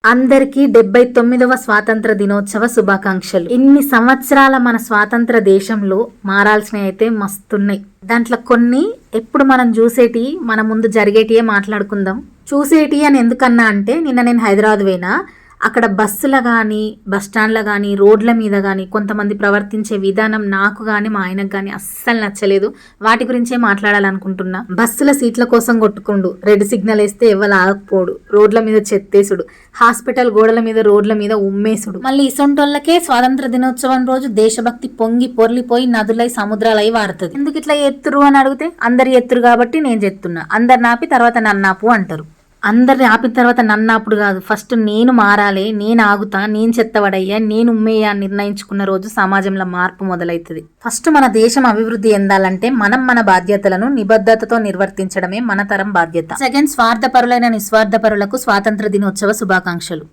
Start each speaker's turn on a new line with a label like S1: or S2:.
S1: అందరికీ 79వ స్వాతంత్ర దినోత్సవ శుభాకాంక్షలు. ఇన్ని సంవత్సరాల మన స్వాతంత్ర దేశంలో మారాల్సినవి అయితే మస్తున్నాయి. దాంట్లో కొన్ని ఎప్పుడు మనం చూసేటి మన ముందు జరిగేటియే మాట్లాడుకుందాం. చూసేటి అని ఎందుకన్నా అంటే నిన్న నేను హైదరాబాద్ పోయినా, అక్కడ బస్సుల కానీ బస్టాండ్ల కానీ రోడ్ల మీద కానీ కొంతమంది ప్రవర్తించే విధానం నాకు కానీ మా ఆయనకు కానీ అస్సలు నచ్చలేదు. వాటి గురించే మాట్లాడాలనుకుంటున్నా. బస్సుల సీట్ల కోసం కొట్టుకుండు, రెడ్ సిగ్నల్ వేస్తే ఎవరు ఆగకపోడు, రోడ్ల మీద చెత్తేసుడు, హాస్పిటల్ గోడల మీద రోడ్ల మీద ఉమ్మేసుడు. మళ్ళీ ఇసొంటోళ్ళకే స్వాతంత్ర దినోత్సవం రోజు దేశభక్తి పొంగి పొర్లిపోయి నదులై సముద్రాలై వారుతుంది. ఎందుకు ఇట్లా ఎత్తురు అని అడిగితే అందరి ఎత్తురు కాబట్టి నేను చెప్తున్నా. అందరు నాపి తర్వాత నన్నాపు అంటారు. అందరిని ఆపిన తర్వాత నన్ను అప్పుడు కాదు, ఫస్ట్ నేను మారాలి, నేను ఆగుతా, నేను చెత్తవడయ్యా, నేను ఉమ్మేయ నిర్ణయించుకున్న రోజు సమాజంలో మార్పు మొదలవుతుంది. ఫస్ట్ మన దేశం అభివృద్ధి చెందాలంటే మనం మన బాధ్యతలను నిబద్ధతతో నిర్వర్తించడమే మన తరం బాధ్యత. సెకండ్, స్వార్థపరులైన నిస్వార్థపరులకు స్వాతంత్ర దినోత్సవ శుభాకాంక్షలు.